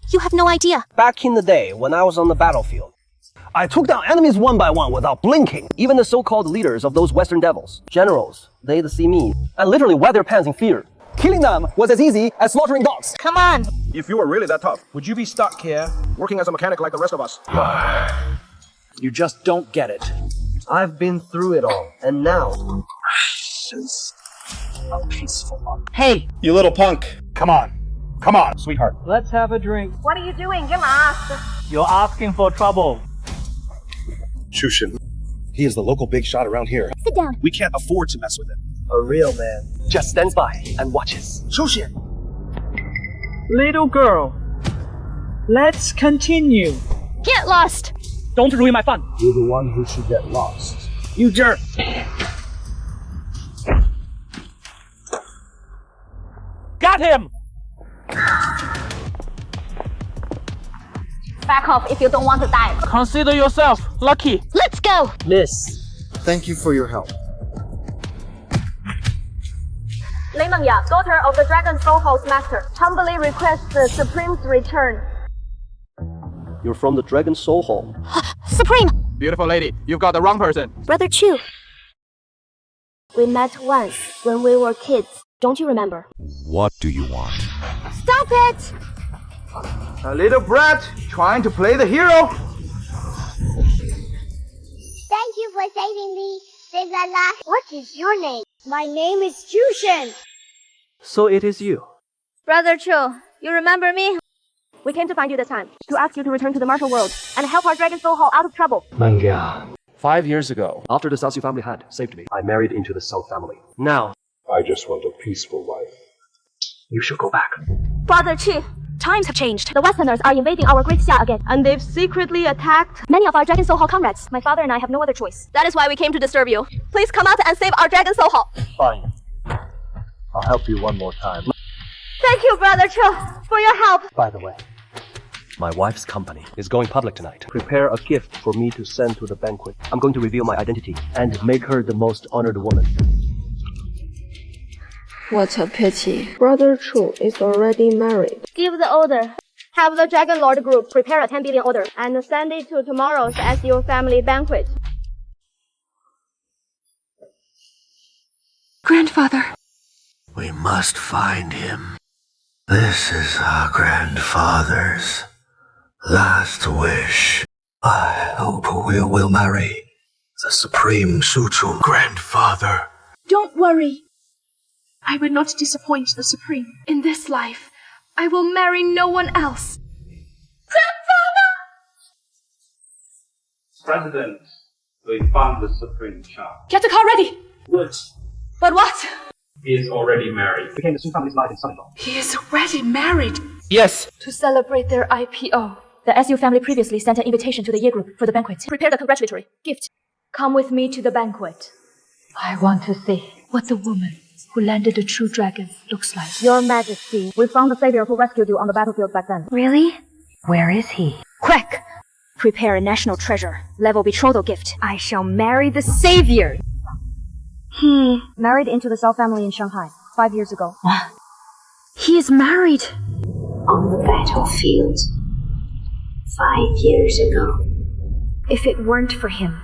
You have no idea. Back in the day, when I was on the battlefield, I took down enemies one by one without blinking. Even the so-called leaders of those Western devils, generals, they see me. I literally wet their pants in fear. Killing them was as easy as slaughtering dogs. Come on. If you were really that tough, would you be stuck here, working as a mechanic like the rest of us? You just don't get it. I've been through it all, and now... Since a peaceful one. Hey! You little punk. Come on. Come on, sweetheart. Let's have a drink. What are you doing? You're lost. You're asking for trouble. Shushin. He is the local big shot around here. Sit down. We can't afford to mess with him. A real man just stands by and watches. Shushin! Little girl, let's continue. Get lost. Don't ruin my fun. You're the one who should get lost. You jerk. Got him! Back off if you don't want to die. Consider yourself lucky. Let's go. Miss. Thank you for your help. Lei Mengya, daughter of the Dragon Soul House Master, humbly requests the Supreme's return. You're from the Dragon Soul Hall. Supreme. Beautiful lady, you've got the wrong person. Brother Chu. We met once when we were kids. Don't you remember? What do you want? Stop it. A little brat trying to play the hero. Thank you for saving me. Save that life. What is your name? My name is Jushin. So it is you. Brother Chu, you remember me? We came to find you this time, to ask you to return to the martial world and help our Dragon Soul Hall out of trouble. Mengya. 5 years ago, After the South family had saved me, I married into the South family. Now, I just want a peaceful life. you should go back. Brother Chu, Times have changed. the Westerners are invading our great Xia again, and they've secretly attacked Many of our Dragon Soul Hall comrades. my father and I have no other choice. That is why we came to disturb you. Please come out and save our Dragon Soul Hall. Fine. I'll help you one more time. Thank you, Brother Chu, for your help. By the way, my wife's company is going public tonight. Prepare a gift for me to send to the banquet. I'm going to reveal my identity and make her the most honored woman. What a pity. Brother Chu is already married. Give the order. Have the Dragon Lord group prepare a 10 billion order and send it to tomorrow's SU family banquet. Grandfather. We must find him. This is our grandfather's last wish. I hope we will marry the Supreme Suchu grandfather. Don't worry. I will not disappoint the Supreme. In this life, I will marry no one else. President, we found the Supreme Child. Get the car ready! Good. But what? He is already married. Became the Su family's life and son-in-law. He is already married. Yes. To celebrate their IPO. The SU family previously sent an invitation to the Ye group for the banquet. Prepare the congratulatory gift. Come with me to the banquet. I want to see what the woman who landed the true dragon looks like. Your Majesty, we found the savior who rescued you on the battlefield back then. Really? Where is he? Quick! Prepare a national treasure. Level betrothal gift. I shall marry the savior. He married into the South family in Shanghai 5 years ago. He is married. On the battlefield 5 years ago. If it weren't for him,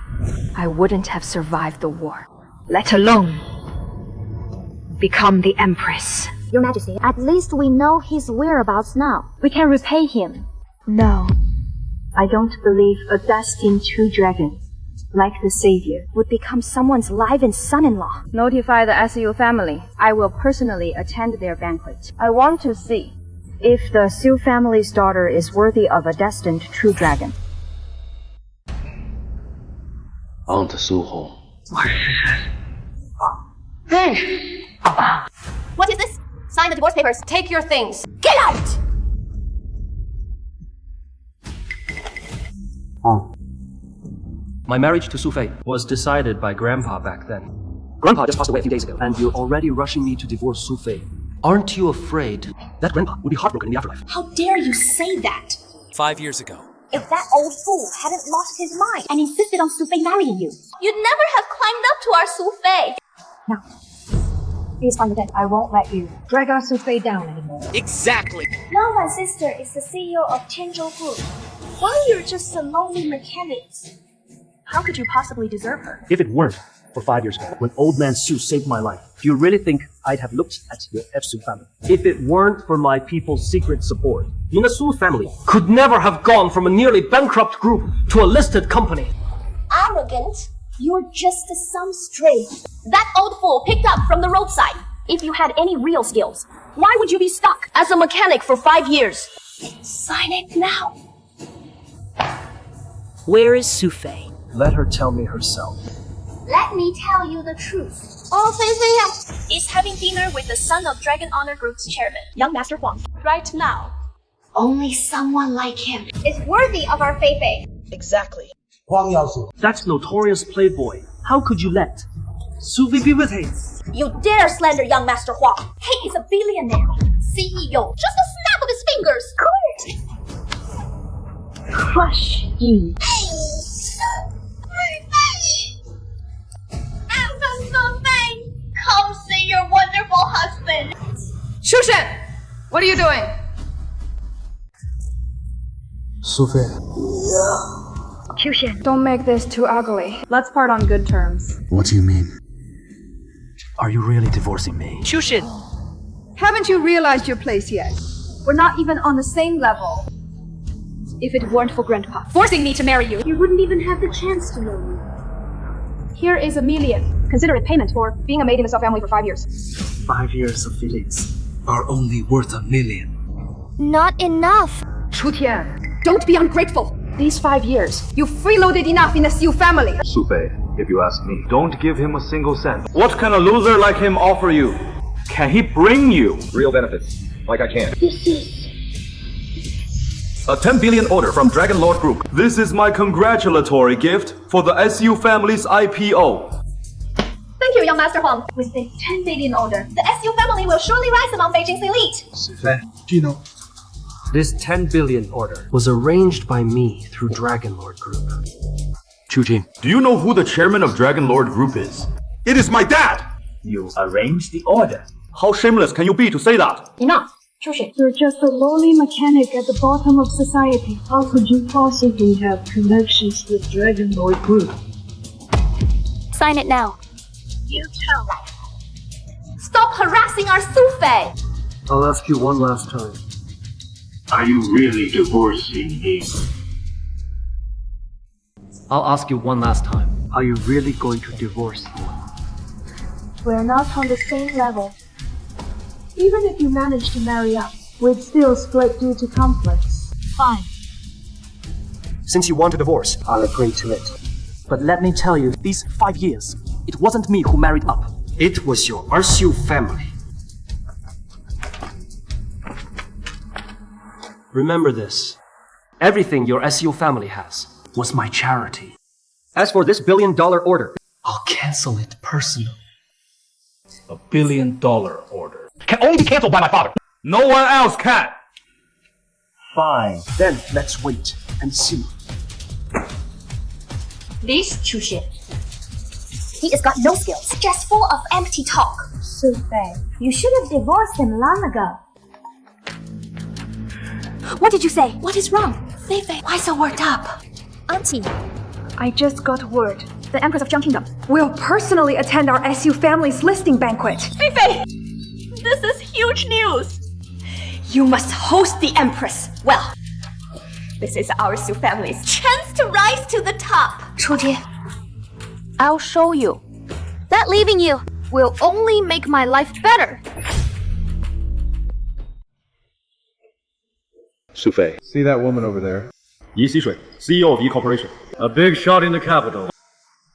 I wouldn't have survived the war. Let alone become the Empress. Your Majesty, at least we know his whereabouts now. We can repay him. No, I don't believe a destined true dragon, like the Savior, would become someone's live-in son-in-law. Notify the SU family. I will personally attend their banquet. I want to see if the Su family's daughter is worthy of a destined true dragon. Aunt Suho. Hey! What is this? Sign the divorce papers. Take your things. Get out! My marriage to Su Fei was decided by Grandpa back then. Grandpa just passed away a few days ago, and you're already rushing me to divorce Su Fei. Aren't you afraid that Grandpa would be heartbroken in the afterlife? How dare you say that? 5 years ago. If that old fool hadn't lost his mind and insisted on Su Fei marrying you. You'd never have climbed up to our Su Fei. Now, Please find the dead. I won't let you drag our Sufei down anymore. Exactly. Now my sister is the CEO of Tianzhou Group. Why you're just a lonely mechanic? How could you possibly deserve her? If it weren't for 5 years ago, when old man Su saved my life, do you really think I'd have looked at your F-Su family? If it weren't for my people's secret support, the Su family could never have gone from a nearly bankrupt group to a listed company. Arrogant? You're just some stray that old fool picked up from the roadside. If you had any real skills, why would you be stuck as a mechanic for 5 years? Sign it now. Where is Sufei? Let her tell me herself. Let me tell you the truth. Oh, Fei is having dinner with the son of Dragon Honor Group's chairman, young Master Huang, right now. Only someone like him is worthy of our Fei Fei. Exactly. That notorious playboy. How could you let Sufei be with him? You dare slander young Master Huang. He is a billionaire, CEO, just a snap of his fingers. Crush you. Come see your wonderful husband. Shushan! What are you doing? Sufei. Qushan. Don't make this too ugly. Let's part on good terms. What do you mean? Are you really divorcing me? Shushin. Haven't you realized your place yet? We're not even on the same level. If it weren't for Grandpa Forcing me to marry you, you wouldn't even have the chance to know me. Here is $1 million. Consider it payment for being a maid in the Su family for 5 years. 5 years of feelings are only worth $1 million. not enough. Chu Tian, don't be ungrateful. These 5 years, you freeloaded enough in the Xiu family. Sufei, if you ask me, don't give him a single cent. What can a loser like him offer you? Can he bring you Real benefits, like I can. This is... A 10 billion order from Dragon Lord Group. This is my congratulatory gift for the SU family's IPO. Thank you, young Master Huang. With the 10 billion order, the SU family will surely rise among Beijing's elite. Sufei, Gino. This 10 billion order was arranged by me through Dragon Lord Group. Chujin, do you know who the chairman of Dragon Lord Group is? It is my dad! You arranged the order. How shameless can you be to say that? Enough. Chushi. You're just a lowly mechanic at the bottom of society. How could you possibly have connections with Dragon Lord Group? Sign it now. You tell. Stop harassing our Sufei! I'll ask you one last time. Are you really divorcing me? I'll ask you one last time. Are you really going to divorce me? We're not on the same level. Even if you manage to marry up, we'd still split due to conflicts. Fine. Since you want a divorce, I'll agree to it. But let me tell you, these 5 years, it wasn't me who married up. It was your Ersu family. Remember this. Everything your SU family has was my charity. As for this $1 billion order, I'll cancel it personally. $1 billion order. Can only be cancelled by my father. No one else can! Fine. Then let's wait and see. This Chushi. He has got no skills, just full of empty talk. Sufei, you should have divorced him long ago. What did you say? What is wrong? Fei Fei, why so worked up? Auntie. I just got word. The Empress of Jiang Kingdom will personally attend our SU family's listing banquet. Fei Fei! This is huge news! You must host the Empress. Well, this is our Su family's chance to rise to the top. Chujie, I'll show you. That leaving you will only make my life better. Sufei. See that woman over there? Yi Xishui, CEO of Yi Corporation. A big shot in the capital.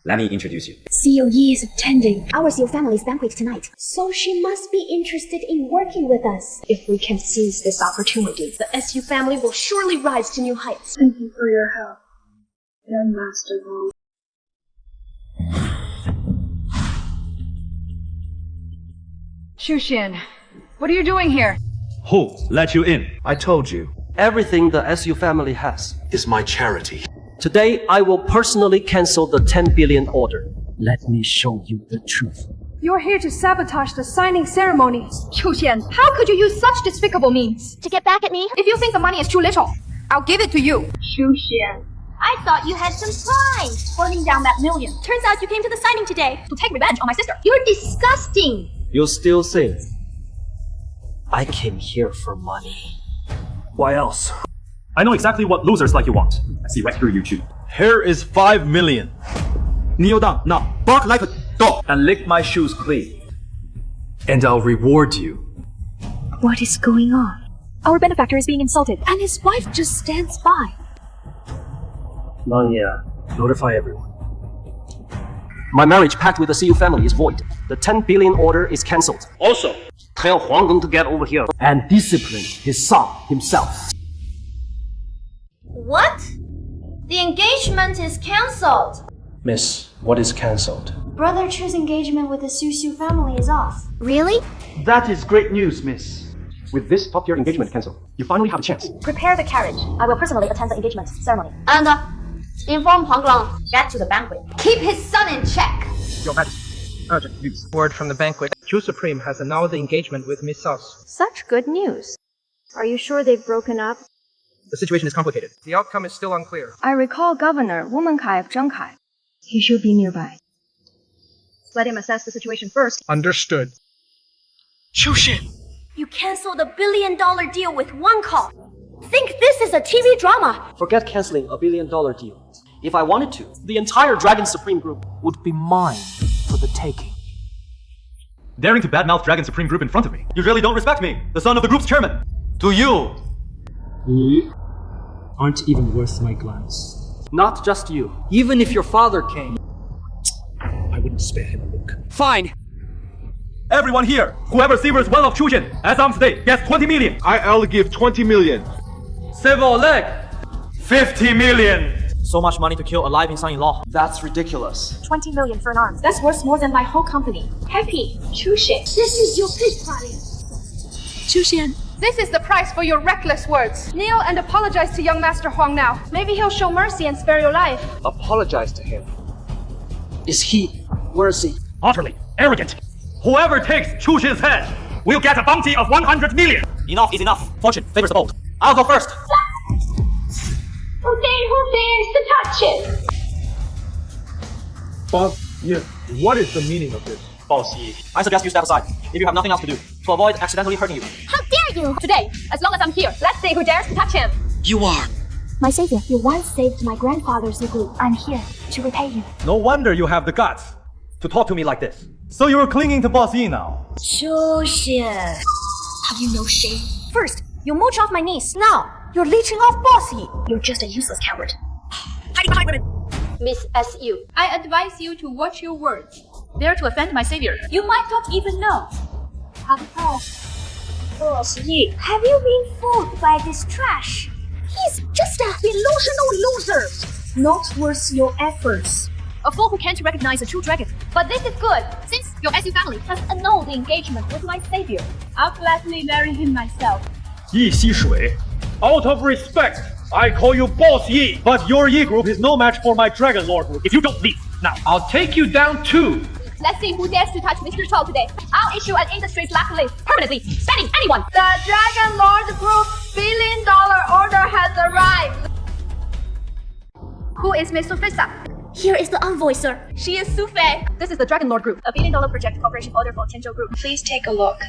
Let me introduce you. CEO Yi is attending our Su family's banquet tonight, so she must be interested in working with us. If we can seize this opportunity, the SU family will surely rise to new heights. Thank you for your help, young Master Huang. Shushin, what are you doing here? Who let you in? I told you, everything the SU family has is my charity. Today, I will personally cancel the 10 billion order. Let me show you the truth. You're here to sabotage the signing ceremony. Qiu Xian, how could you use such despicable means? To get back at me? If you think the money is too little, I'll give it to you. Qiu Xian, I thought you had some pride holding down that million. Turns out you came to the signing today to take revenge on my sister. You're disgusting. You'll still say, I came here for money. Why else? I know exactly what losers like you want. I see right through you two. Here is 5 million. Kneel down now, bark like a dog, and lick my shoes clean. And I'll reward you. What is going on? Our benefactor is being insulted, and his wife just stands by. Notify everyone. My marriage pact with the CU family is void. The 10 billion order is cancelled. Also, tell Huang Gong to get over here. And discipline his son himself. What? The engagement is cancelled. Miss, what is cancelled? Brother Chu's engagement with the Su family is off. Really? That is great news, miss. With this top-tier engagement cancelled, you finally have a chance. Prepare the carriage. I will personally attend the engagement ceremony. And inform Huang Gong. Get to the banquet. Keep his son in check. Your Majesty, urgent news. Word from the banquet. Chu Supreme has annulled the engagement with Miss Sauce. Such good news. Are you sure they've broken up? The situation is complicated. The outcome is still unclear. I recall Governor Womankai of Zhengkai. He should be nearby. Let him assess the situation first. Understood. Qiu Xian! You canceled $1 billion deal with one call. Think this is a TV drama. Forget cancelling $1 billion deal. If I wanted to, the entire Dragon Supreme group would be mine for the taking. Daring to badmouth Dragon Supreme Group in front of me. You really don't respect me, the son of the group's chairman. Do you? You aren't even worth my glance. Not just you. Even if your father came, I wouldn't spare him a look. Fine. Everyone here, whoever severs well of Qiu Xian, as of today, gets 20 million. I'll give 20 million. Sever leg, 50 million. So much money to kill a live son-in-law. That's ridiculous. 20 million for an arm. That's worth more than my whole company. Happy, Qiu Xian. This is your pig party. Qiu Xian, this is the price for your reckless words. Kneel and apologize to young Master Huang now. Maybe he'll show mercy and spare your life. Apologize to him. Is he? Where is he? Utterly arrogant. Whoever takes Qiu Xian's head will get a bounty of 100 million. Enough is enough. Fortune favors the bold. I'll go first. Who dares to touch it? Boss, yeah, what is the meaning of this? Boss Yi, I suggest you step aside if you have nothing else to do, to avoid accidentally hurting you. How dare you! Today, as long as I'm here, let's see who dares to touch him. You are. My savior, you once saved my grandfather's group. I'm here to repay you. No wonder you have the guts to talk to me like this. So you're clinging to Boss Yi now. Qiu Xian. Have you no shame? First, you mooch off my niece. Now, you're leeching off Boss Yi. You're just a useless coward. Hiding behind women. Miss S.U. I advise you to watch your words. Dare to offend my savior. You might not even know. Boss Yi, have you been fooled by this trash? He's just a delusional loser. Not worth your efforts. A fool who can't recognize a true dragon. But this is good, since your SU family has annulled the engagement with my savior. I'll gladly marry him myself. Yi Xishui, out of respect, I call you Boss Yi, but your Yi group is no match for my Dragon Lord group. If you don't leave, now, I'll take you down too. Let's see who dares to touch Mr. Chou today. I'll issue an industry blacklist permanently, banning anyone. The Dragon Lord Group $1 billion order has arrived. Who is Miss Sufisa? Here is the envoy, sir. She is Su Fei. This is the Dragon Lord Group, $1 billion project cooperation order for Tianzhou Group. Please take a look.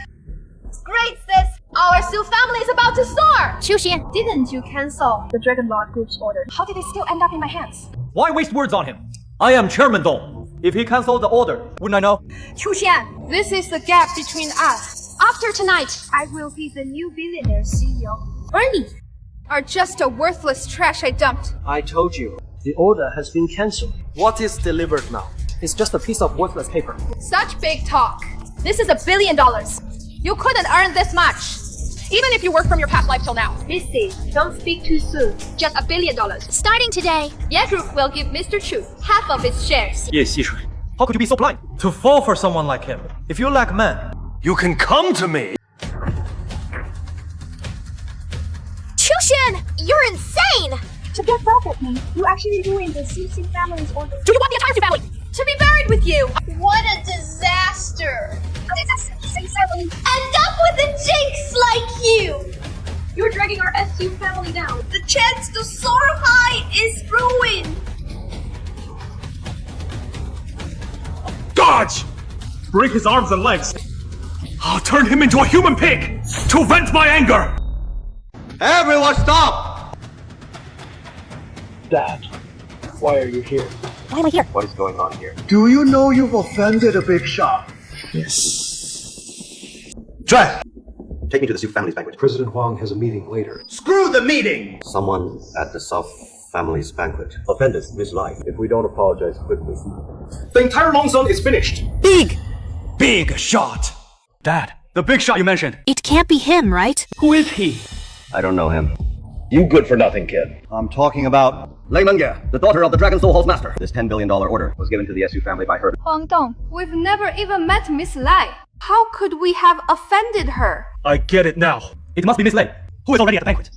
Great, sis! Our Su family is about to soar! Qiu Xian, Didn't you cancel the Dragon Lord Group's order? How did it still end up in my hands? Why waste words on him? I am Chairman Dong. If he cancelled the order, wouldn't I know? Qiu Xian, this is the gap between us. After tonight, I will be the new billionaire CEO. Ernie are just a worthless trash I dumped. I told you, the order has been cancelled. What is delivered now? It's just a piece of worthless paper. Such big talk. This is $1 billion. You couldn't earn this much. Even if you work from your past life till now. Missy, don't speak too soon. Just $1 billion. Starting today, Ye Group will give Mr. Chu half of its shares. Ye Xishui, how could you be so blind? To fall for someone like him. If you lack men, you can come to me. Qiu Xian, you're insane! To get back at me, you actually ruined the CC family's order. Do you want the entire family to be buried with you? What a disaster! monster! End up with a jinx like you! You're dragging our SU family down. The chance to soar high is ruined! Dodge! Break his arms and legs. I'll turn him into a human pig to vent my anger! Everyone stop! Dad, why are you here? Why am I here? What is going on here? Do you know you've offended a big shot? Yes. Dre! Take me to the Sioux family's banquet. President Huang has a meeting later. Screw the meeting! Someone at the South family's banquet offended Miss Lai. If we don't apologize quickly, The entire long zone is finished. Big shot. Dad, the big shot you mentioned. It can't be him, right? Who is he? I don't know him. You good for nothing, kid. I'm talking about Lei Menge, the daughter of the Dragon Soul Hall's master. This $10 billion order was given to the SU family by her. Huang Dong, we've never even met Miss Lai. How could we have offended her? I get it now. It must be Miss Lei, who is already at the banquet.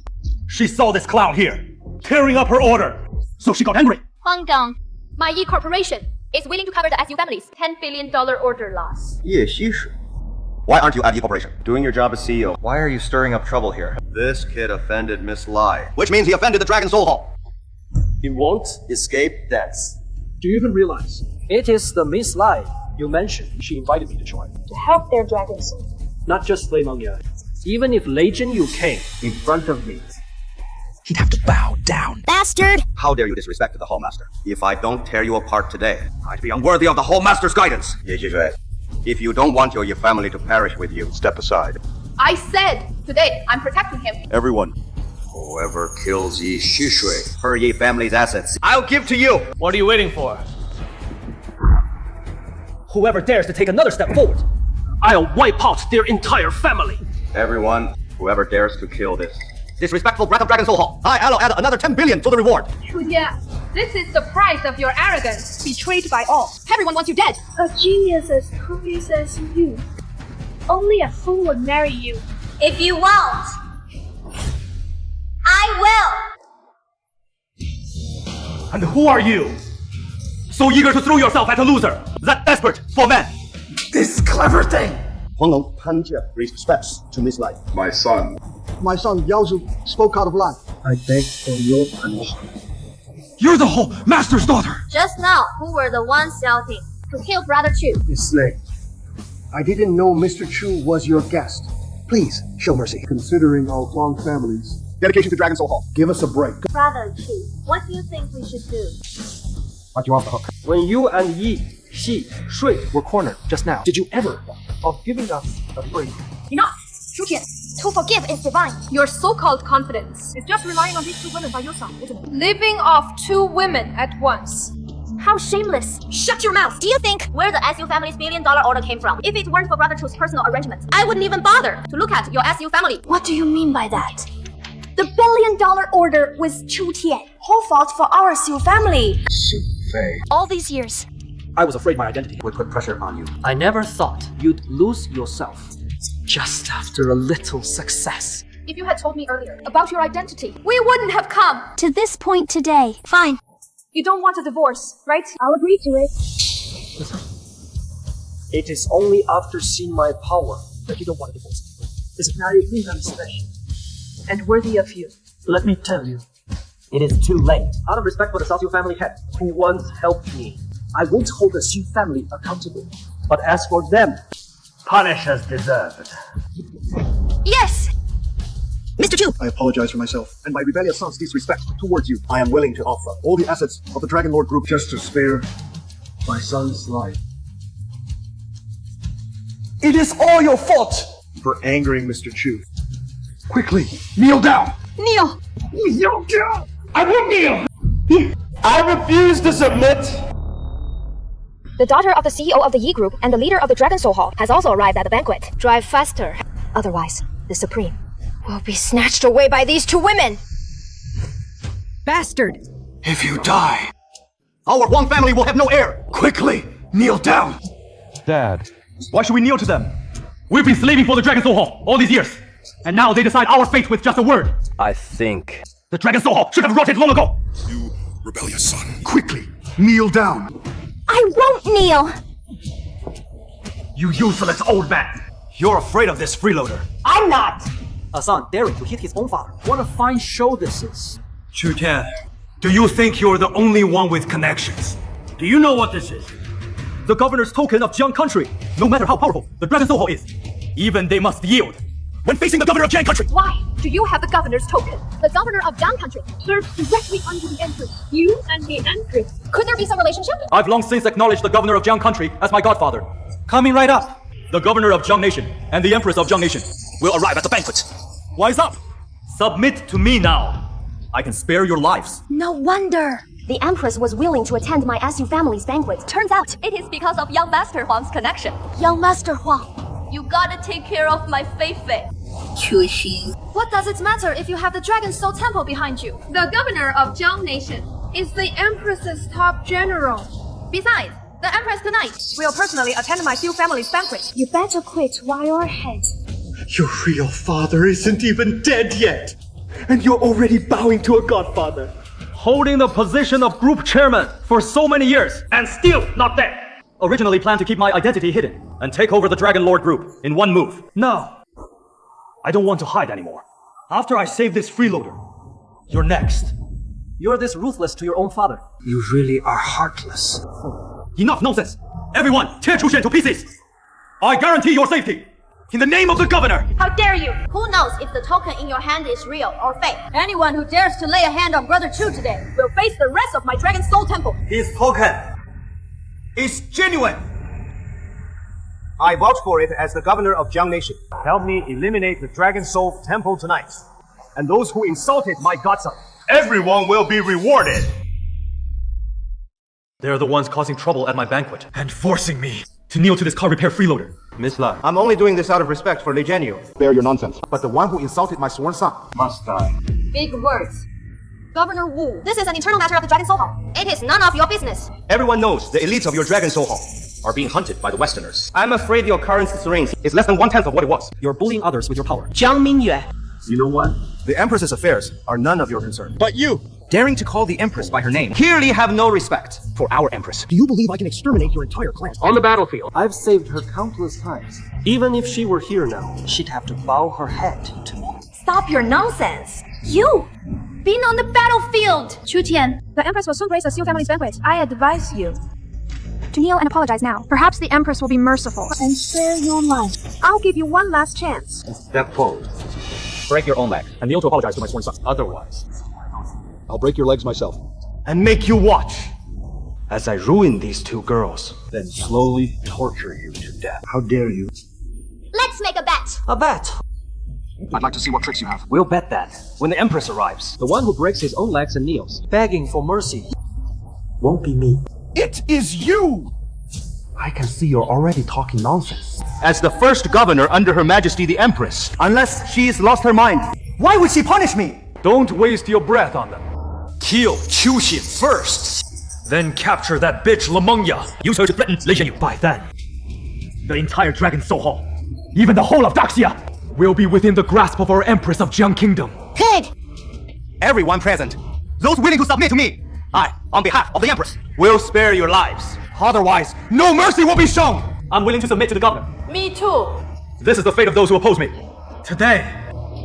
She saw this clown here, tearing up her order, so she got angry. Huang Dong, my E Corporation is willing to cover the SU family's $10 billion order loss. Why aren't you at the corporation? Doing your job as CEO. Why are you stirring up trouble here? This kid offended Miss Lai, which means he offended the Dragon Soul Hall. He won't escape death. Do you even realize? It is the Miss Lai you mentioned. She invited me to join. To help their dragon soul. Not just Lei Mengye. Even if Lei Zhenyu came in front of me, He'd have to bow down. Bastard! How dare you disrespect the Hall Master? If I don't tear you apart today, I'd be unworthy of the Hall Master's guidance. If you don't want your family to perish with you, step aside. I said, today, I'm protecting him. Everyone, whoever kills Yi Xishui, her Yi family's assets, I'll give to you. what are you waiting for? Whoever dares to take another step forward, I'll wipe out their entire family. Everyone, whoever dares to kill this disrespectful brat of Dragon Soul Hall, I'll add another 10 billion to the reward. Yeah, this is the price of your arrogance, betrayed by all. Everyone wants you dead. A genius as copious as you. Only a fool would marry you. If you won't, I will. And who are you? So eager to throw yourself at a loser, that desperate for men. This clever thing! Huang Long Panja raised respects to Miss Lai. My son. My son, Yao Zhu, spoke out of line. I beg for your punishment. You're the whole master's daughter! Just now, who were the ones shouting to kill Brother Chu? Miss Lei, I didn't know Mr. Chu was your guest. Please, show mercy. Considering our Huang family's Dedication to Dragon Soul Hall. give us a break. Brother Chu, what do you think we should do? Got you off the hook. When you and Yi, Xi, Shui were cornered just now, did you ever of giving us a break? Enough! Shu Tian, to forgive is divine. Your so-called confidence is just relying on these two women by your side, isn't it? Living off two women at once. How shameless! Shut your mouth! Do you think where the SU family's $1 billion order came from? If it weren't for Brother Chu's personal arrangements, I wouldn't even bother to look at your SU family. What do you mean by that? The $1 billion order was Chu Tian. Whole fault for our SU family. All these years. I was afraid my identity would put pressure on you. I never thought you'd lose yourself just after a little success. If you had told me earlier about your identity, we wouldn't have come To this point today. Fine. You don't want a divorce, right? I'll agree to it. Listen, it is only after seeing my power that you don't want a divorce. Listen, now you think I'm special and worthy of you. Let me tell you, it is too late. Out of respect for the Sioux family head, who once helped me, I won't hold the Sioux family accountable. But as for them, punish as deserved. Yes! Mr. Chu! I apologize for myself and my rebellious son's disrespect towards you. I am willing to offer all the assets of the Dragon Lord Group Just to spare my son's life. It is all your fault! For angering Mr. Chu. Quickly, kneel down! Kneel! Kneel down! I won't kneel! I refuse to submit! The daughter of the CEO of the Yi Group and the leader of the Dragon Soul Hall has also arrived at the banquet. Drive faster. Otherwise, the Supreme will be snatched away by these two women! Bastard! If you die, our Huang family will have no heir. Quickly, kneel down! Dad. Why should we kneel to them? We've been slaving for the Dragon Soul Hall all these years, and now they decide our fate with just a word. I think The Dragon Soul Hall should have rotted long ago! You rebellious son. Quickly, kneel down! I won't kneel! You useless old man! You're afraid of this freeloader. I'm not! A son daring to hit his own father. What a fine show this is. Chu Tian, do you think you're the only one with connections? Do you know what this is? The governor's token of Jiang country. No matter how powerful the Dragon Soul is, even they must yield when facing the governor of Jiang country. Why do you have the governor's token? The governor of Jiang country serves directly under the empress. You and the empress. Could there be some relationship? I've long since acknowledged the governor of Jiang country as my godfather. Coming right up. The governor of Jiang nation and the empress of Jiang nation will arrive at the banquet. Wise up! Submit to me now. I can spare your lives. No wonder. The Empress was willing to attend my SU family's banquet. Turns out, it is because of young Master Huang's connection. Young Master Huang, you gotta take care of my Fei-Fei. What does it matter if you have the Dragon Soul Temple behind you? The governor of Jiang Nation is the Empress's top general. Besides, the Empress tonight will personally attend my Xiu family's banquet. You better quit while you're ahead. Your real father isn't even dead yet. And you're already bowing to a godfather. Holding the position of group chairman for so many years and still not dead. Originally planned to keep my identity hidden and take over the Dragon Lord group in one move. No, I don't want to hide anymore. After I save this freeloader, you're next. You're this ruthless to your own father. You really are heartless. Enough nonsense! Everyone, tear Chu Xian to pieces! I guarantee your safety! In the name of the governor! How dare you! Who knows if the token in your hand is real or fake? Anyone who dares to lay a hand on Brother Chu today will face the rest of my Dragon Soul Temple. His token is genuine. I vouch for it as the governor of Jiang Nation. Help me eliminate the Dragon Soul Temple tonight. And those who insulted my godson. Everyone will be rewarded. They're the ones causing trouble at my banquet and forcing me to kneel to this car repair freeloader. Miss La, I'm only doing this out of respect for Li Jianyu. Spare your nonsense. But the one who insulted my sworn son Must die. Big words. Governor Wu, this is an internal matter of the Dragon Soul Hall. It is none of your business. Everyone knows the elites of your Dragon Soul Hall are being hunted by the Westerners. I'm afraid your current reign is less than 1/10 of what it was. You're bullying others with your power. Jiang Mingyue. You know what? The Empress's affairs are none of your concern. But you, daring to call the Empress by her name, Clearly have no respect for our Empress. Do you believe I can exterminate your entire clan? On the battlefield, I've saved her countless times. even if she were here now, She'd have to bow her head to me. Stop your nonsense! You! Been on the battlefield! Chu Tian, the Empress will soon grace the Xiu family's banquet. I advise you to kneel and apologize now. Perhaps the Empress will be merciful And spare your life. I'll give you one last chance. Step forward. Break your own leg and kneel to apologize to my sworn son. Otherwise, I'll break your legs myself. and make you watch as I ruin these two girls. then slowly torture you to death. How dare you? Let's make a bet! A bet. I'd like to see what tricks you have. We'll bet that. When the Empress arrives, The one who breaks his own legs and kneels, begging for mercy, won't be me. It is you! I can see you're already talking nonsense. As the first governor under Her Majesty the Empress, unless she's lost her mind, why would she punish me? Don't waste your breath on them. Kill Chu Xian first, then capture that bitch Lemengya. Use her to threaten Li Jianyu. By then, the entire Dragon Soul Hall, even the whole of Daxia, will be within the grasp of our Empress of Jiang Kingdom. Good! Everyone present, those willing to submit to me, I, on behalf of the Empress, will spare your lives. Otherwise, no mercy will be shown. I'm willing to submit to the governor. Me too. This is the fate of those who oppose me. Today,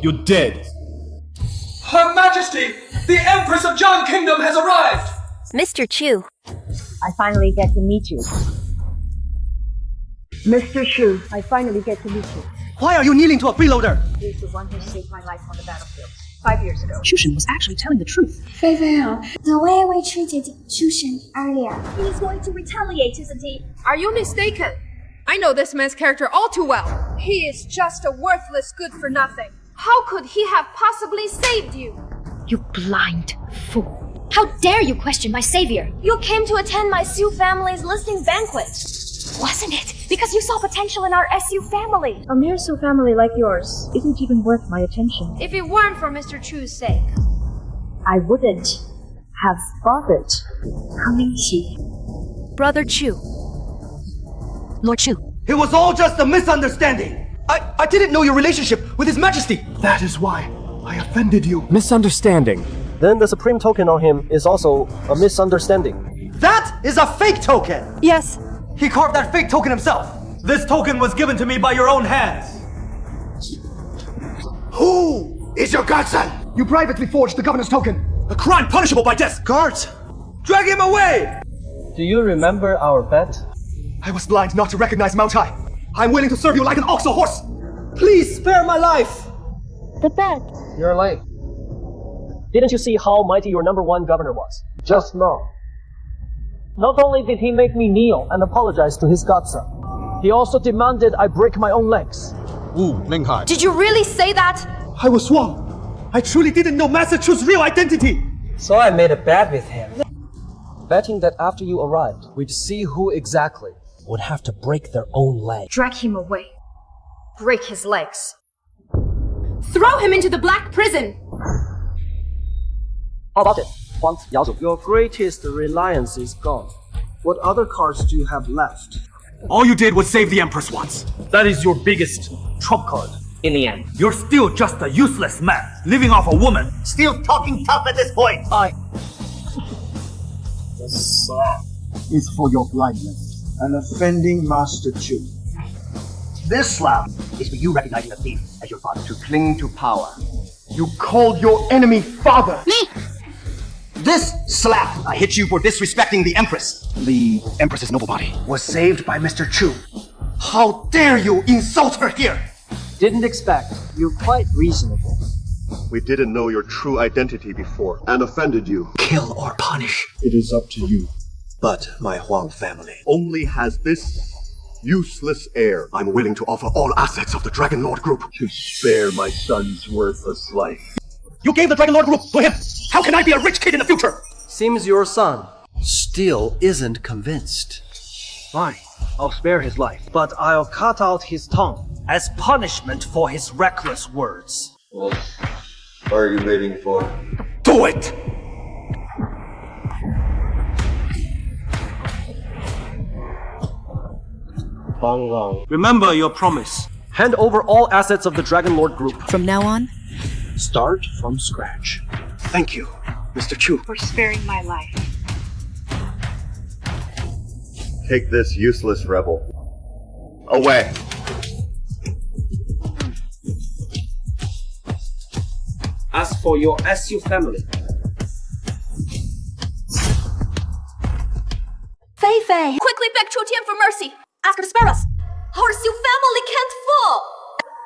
you're dead. Her Majesty, the Empress of Jiang Kingdom has arrived! Mr. Chu. I finally get to meet you. Mr. Chu, I finally get to meet you. Why are you kneeling to a freeloader? He's the one who saved my life on the battlefield 5 years ago. Chu Xian was actually telling the truth. The way we treated Shushan earlier. He's going to retaliate, isn't he? Are you mistaken? I know this man's character all too well. He is just a worthless good-for-nothing. How could he have possibly saved you? You blind fool. How dare you question my savior? You came to attend my Xiu family's listing banquet. Wasn't it? Because you saw potential in our SU family. A mere Su family like yours isn't even worth my attention. If it weren't for Mr. Chu's sake. I wouldn't have bothered coming here. Brother Chu. Lord Chu. It was all just a misunderstanding. I didn't know your relationship with His Majesty. That is why I offended you. Misunderstanding. Then the supreme token on him is also a misunderstanding. That is a fake token! Yes. He carved that fake token himself. This token was given to me by your own hands. Who is your godson? You privately forged the governor's token. A crime punishable by death. Guards! Drag him away! Do you remember our bet? I was blind not to recognize Mount High. I'm willing to serve you like an ox or horse. Please spare my life! The bet. You're late. Didn't you see how mighty your #1 governor was? Just now. Not only did he make me kneel and apologize to his godson, he also demanded I break my own legs. Did you really say that? I was wrong. I truly didn't know Master Chu's real identity. So I made a bet with him. Betting that after you arrived, we'd see who exactly would have to break their own leg. Drag him away. Break his legs. Throw him into the black prison! How about it? Your greatest reliance is gone. What other cards do you have left? All you did was save the Empress once. That is your biggest trump card. In the end, you're still just a useless man, living off a woman. Still talking tough at this point. The song is for your blindness and offending Master Chu. This slap is for you recognizing a thief as your father. To cling to power. You called your enemy father. Me! This slap I hit you for disrespecting the Empress. The Empress's noble body Was saved by Mr. Chu. How dare you insult her here? Didn't expect. You're quite reasonable. We didn't know your true identity before and offended you. Kill or punish. It is up to you. But my Huang family only has this useless heir. I'm willing to offer all assets of the Dragon Lord Group To spare my son's worthless life. You gave the Dragon Lord Group to him. How can I be a rich kid in the future? Seems your son still isn't convinced. Fine, I'll spare his life, but I'll cut out his tongue as punishment for his reckless words. Well, what are you waiting for? Do it! Remember your promise. Hand over all assets of the Dragon Lord Group. From now on, start from scratch. Thank you, Mr. Chu. For sparing my life. Take this useless rebel away. As for your SU family, Fei Fei, quickly beg Chu Tian for mercy. Ask her to spare us. Our Xiu family can't fall.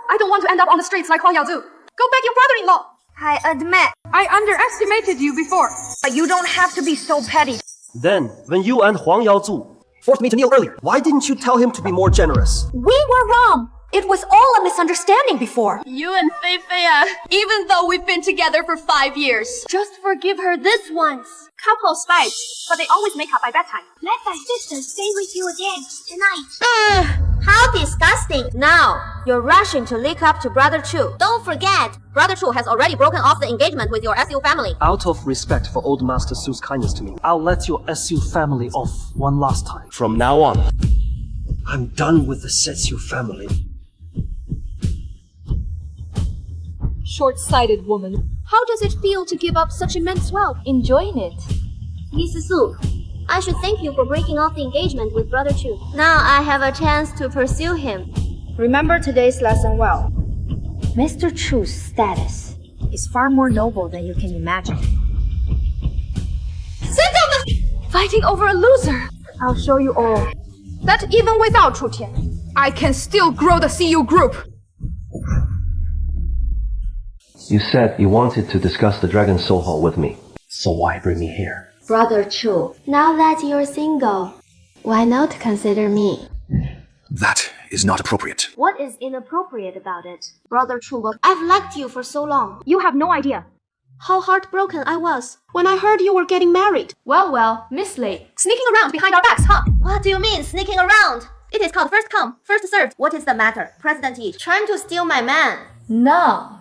I don't want to end up on the streets like Huang Yaozu. Go beg your brother-in-law. I admit. I underestimated you before. But you don't have to be so petty. then when you and Huang Yaozu forced me to kneel earlier, why didn't you tell him to be more generous? We were wrong. It was all a misunderstanding before. You and Fei Fei, even though we've been together for 5 years. Just forgive her this once. Couples fight, but they always make up by bedtime. Let my sister stay with you again tonight. How disgusting. Now, you're rushing to lick up to Brother Chu. Don't forget, Brother Chu has already broken off the engagement with your SU family. Out of respect for old Master Su's kindness to me, I'll let your SU family off one last time. From now on, I'm done with the Setsu family. Short-sighted woman. How does it feel to give up such immense wealth? Enjoying it. Mrs. Su, I should thank you for breaking off the engagement with Brother Chu. Now I have a chance to pursue him. Remember today's lesson well. Mr. Chu's status is far more noble than you can imagine. Sit down! Fighting over a loser. I'll show you all. That even without Chu Tian, I can still grow the CU group. You said you wanted to discuss the Dragon Soul Hall with me, so why bring me here? Brother Chu, now that you're single, why not consider me? That is not appropriate. What is inappropriate about it? Brother Chu, I've liked you for so long. You have no idea how heartbroken I was when I heard you were getting married. Well, Miss Lei, sneaking around behind our backs, huh? What do you mean, sneaking around? It is called first come, first served. What is the matter? President Yi, trying to steal my man. No,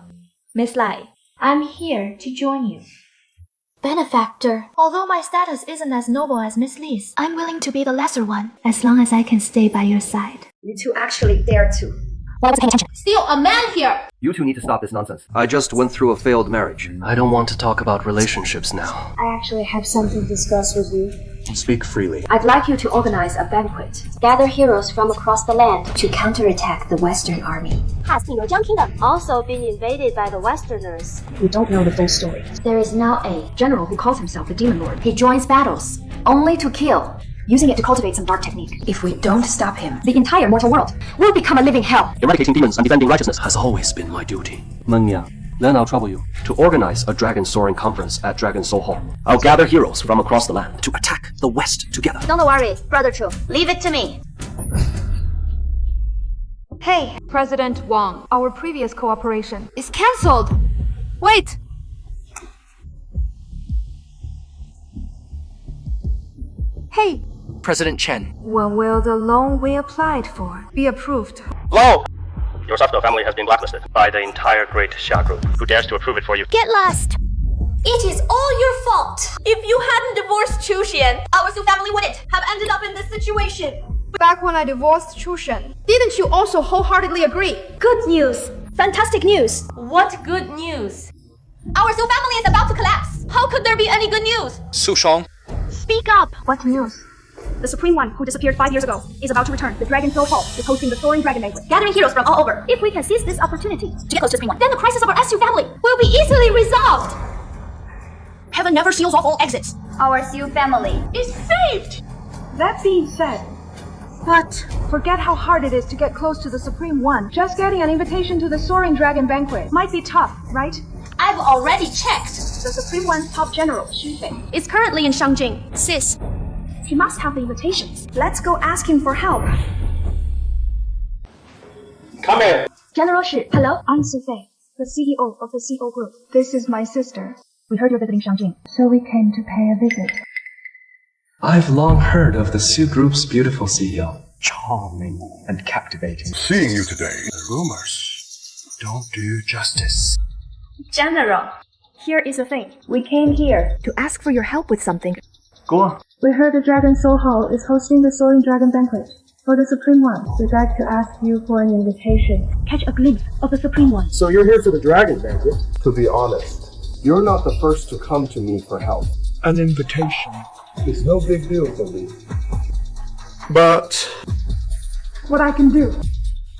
Miss Lai, I'm here to join you. Benefactor. Although my status isn't as noble as Miss Li's, I'm willing to be the lesser one, as long as I can stay by your side. You two actually dare to. Why was I paying attention? Still a man here. You two need to stop this nonsense. I just went through a failed marriage. I don't want to talk about relationships now. I actually have something to discuss with you. Speak freely. I'd like you to organize a banquet. Gather heroes from across the land. To counterattack the Western army. Has Jiang Kingdom also been invaded by the Westerners? We don't know the full story. There is now a general who calls himself the Demon Lord. He joins battles, only to kill, using it to cultivate some dark technique. If we don't stop him, the entire mortal world will become a living hell. Eradicating demons and defending righteousness has always been my duty. Mengya, then I'll trouble you to organize a Dragon Soaring Conference at Dragon Soul Hall. I'll gather heroes from across the land to attack the West together. Don't worry, Brother Chu. Leave it to me. Hey, President Wang, our previous cooperation is cancelled. Wait! Hey! President Chen. When will the loan we applied for be approved? Hello! Your thugs.The family has been blacklisted by the entire Great Xia Group. Who dares to approve it for you? Get lost! It is all your fault! If you hadn't divorced Chu Xian, our Su family wouldn't have ended up in this situation. Back when I divorced Chu Shen, didn't you also wholeheartedly agree? Good news. Fantastic news. What good news? Our Su family is about to collapse. How could there be any good news? Su Shong. Speak up. What news? The Supreme One, who disappeared 5 years ago, is about to return. The Dragon Soul Hall is hosting the Soaring Dragon Banquet, gathering heroes from all over. If we can seize this opportunity to get close to the Supreme One, then the crisis of our SU family will be easily resolved. Heaven never seals off all exits. Our Su family is saved. That being said, but forget how hard it is to get close to the Supreme One. Just getting an invitation to the Soaring Dragon Banquet might be tough, right? I've already checked. The Supreme One's top general, Xu Fei, is currently in Shangjing. Sis, he must have the invitations. Let's go ask him for help. Come in. General Shi, hello? I'm Su Fei, the CEO of the CO Group. This is my sister. We heard you're visiting Shangjing, so we came to pay a visit. I've long heard of the Su Group's beautiful CEO. Charming and captivating. Seeing you today, the rumors don't do justice. General, here is the thing. We came here to ask for your help with something. Go on. We heard the Dragon Soul Hall is hosting the Soaring Dragon Banquet. For the Supreme One, we'd like to ask you for an invitation. Catch a glimpse of the Supreme One. So you're here for the Dragon Banquet? To be honest, you're not the first to come to me for help. An invitation. It's no big deal for me. But what I can do,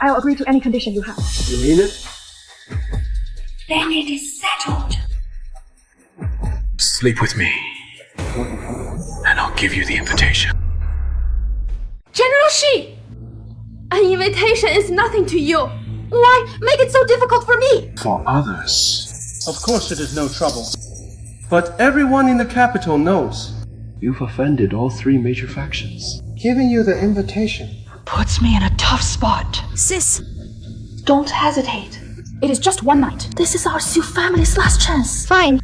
I'll agree to any condition you have. You mean it? Then it is settled. Sleep with me, and I'll give you the invitation. General Shi! An invitation is nothing to you. Why make it so difficult for me? For others. Of course it is no trouble. But everyone in the capital knows. You've offended all 3 major factions. Giving you the invitation puts me in a tough spot. Sis, don't hesitate. It is just one night. This is our Su family's last chance. Fine.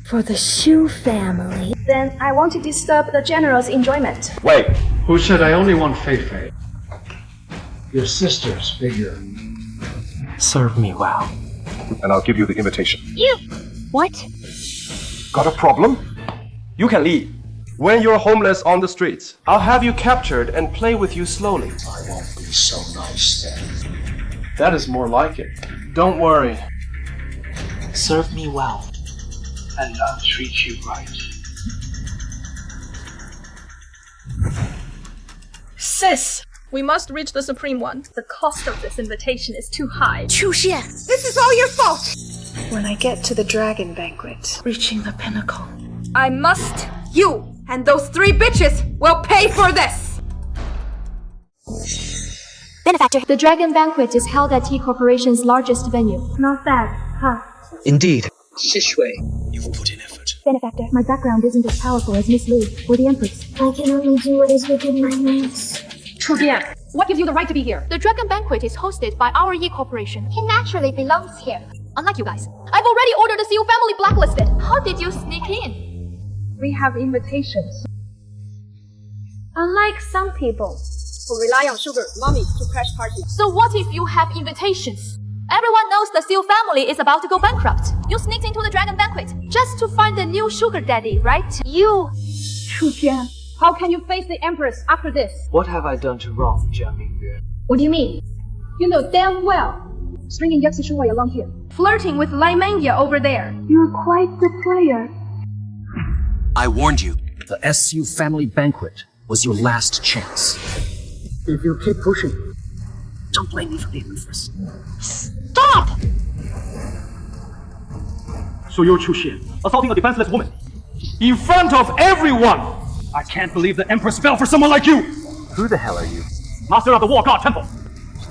For the Xu family. Then I want to disturb the general's enjoyment. Wait, who said I only want Fei Fei? Your sister's figure. Serve me well. and I'll give you the invitation. You! What? Got a problem? You can leave. When you're homeless on the streets, I'll have you captured and play with you slowly. I won't be so nice then. That is more like it. Don't worry. Serve me well, and I'll treat you right. Sis, we must reach the Supreme One. The cost of this invitation is too high. Chu Xian, this is all your fault! When I get to the dragon banquet, reaching the pinnacle, I must. You and those 3 bitches will pay for this! Benefactor, the dragon banquet is held at T Corporation's largest venue. Not bad, huh? Indeed. Shishui, you've put in effort. Benefactor, my background isn't as powerful as Miss Lu or the Empress. I can only do what is within my means. Chudian, what gives you the right to be here? the dragon banquet is hosted by our E Corporation. He naturally belongs here. Unlike you guys, I've already ordered the CEO family blacklisted. How did you sneak in? We have invitations. Unlike some people who rely on sugar mommies to crash parties. So what if you have invitations? Everyone knows the CEO family is about to go bankrupt. You sneaked into the dragon banquet just to find a new sugar daddy, right? You! Chujian, how can you face the Empress after this? What have I done to wrong Jiang Mingyue? What do you mean? You know damn well. Stringing Yaxi Shuwei along here. Flirting with Lai Mengya over there. You're quite the player. I warned you. The SU family banquet was your last chance. If you keep pushing, don't blame me for the Empress. Stop! So you're Chu Xian, assaulting a defenseless woman. In front of everyone! I can't believe the Empress fell for someone like you! Who the hell are you? Master of the War God Temple,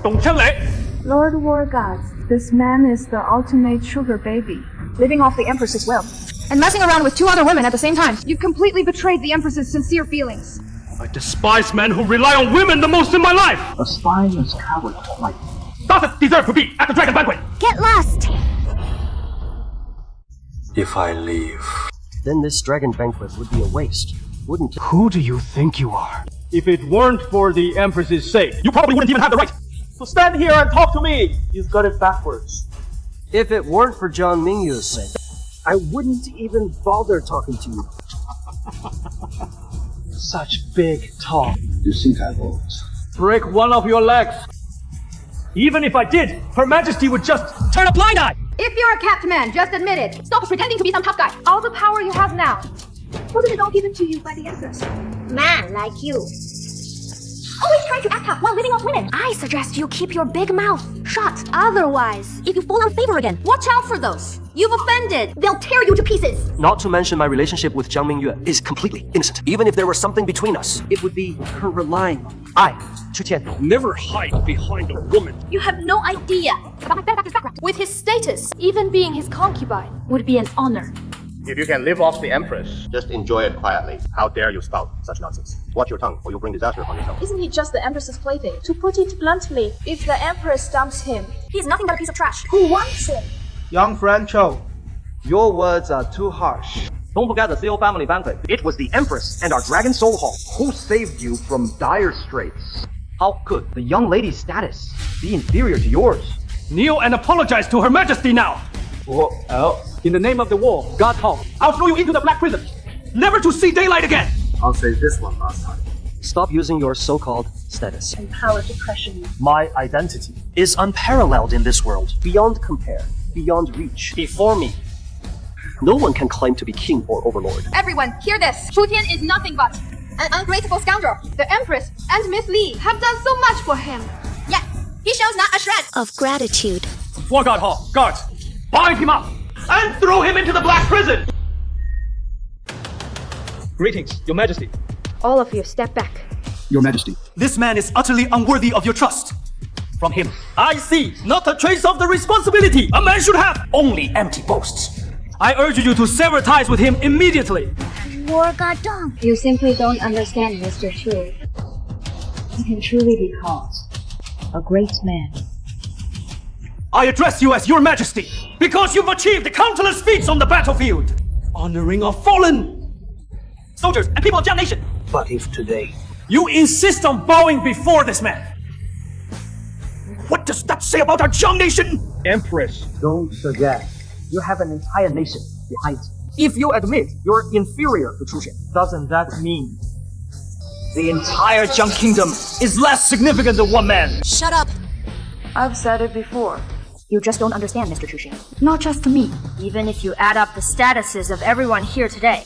Dong Chenlei. Lord War Gods, this man is the ultimate sugar baby, living off the Empress's wealth, and messing around with 2 other women at the same time. You've completely betrayed the Empress's sincere feelings. I despise men who rely on women the most in my life! a spineless coward like Doesn't deserve to be at the Dragon Banquet! Get lost! If I leave, Then this dragon banquet would be a waste, wouldn't it? Who do you think you are? If it weren't for the Empress's sake, you probably wouldn't even have the right! So stand here and talk to me! you've got it backwards. If it weren't for Zhang Mingyu's sake, I wouldn't even bother talking to you. Such big talk. You think I won't? Break one of your legs! Even if I did, Her Majesty would just turn a blind eye! If you're a capped man, just admit it. Stop pretending to be some tough guy. All the power you have now, wasn't it all given to you by the Empress? Man like you. Always trying to act tough while living off women. I suggest you keep your big mouth shut. Otherwise, if you fall out of favor again, watch out for those. You've offended. They'll tear you to pieces. Not to mention my relationship with Zhang Mingyue is completely innocent. Even if there was something between us, it would be her relying on me. I, Chu Tian, Never hide behind a woman. You have no idea about my benefactor's background. With his status, even being his concubine would be an honor. If you can live off the Empress, just enjoy it quietly. How dare you spout such nonsense? Watch your tongue, or you'll bring disaster upon yourself. Isn't he just the Empress's plaything? To put it bluntly, if the Empress dumps him, He's nothing but a piece of trash. who wants him? Young friend Cho, your words are too harsh. Don't forget the Seal family banquet. It was the Empress and our Dragon Soul Hall Who saved you from dire straits? How could the young lady's status be inferior to yours? Kneel and apologize to Her Majesty now! Well, in the name of the war, God help. I'll throw you into the black prison, never to see daylight again! I'll say this one last time. Stop using your so-called status. And power to pressure you. My identity is unparalleled in this world. Beyond compare, beyond reach. Before me, no one can claim to be king or overlord. Everyone, hear this. Chu Tian is nothing but an ungrateful scoundrel. The Empress and Miss Li have done so much for him. Yet, he shows not a shred Of gratitude. War God Hall, guards, bind him up and throw him into the black prison! Greetings, Your Majesty. All of you, step back. Your Majesty. This man is utterly unworthy of your trust. From him, I see not a trace of the responsibility a man should have. Only empty boasts. I urge you to sever ties with him immediately. War God Dong. You simply don't understand, Mr. Chu. He can truly be called a great man. I address you as Your Majesty because you've achieved countless feats on the battlefield, honoring a fallen soldiers and people of Jiang Nation. But if today You insist on bowing before this man, what does that say about our Jiang Nation? Empress. Don't forget, you have an entire nation behind you. If you admit you're inferior to Chu Xian, doesn't that mean The entire Jiang Kingdom is less significant than one man. Shut up. I've said it before. You just don't understand, Mr. Chu Xian. Not just me. Even if you add up the statuses of everyone here today,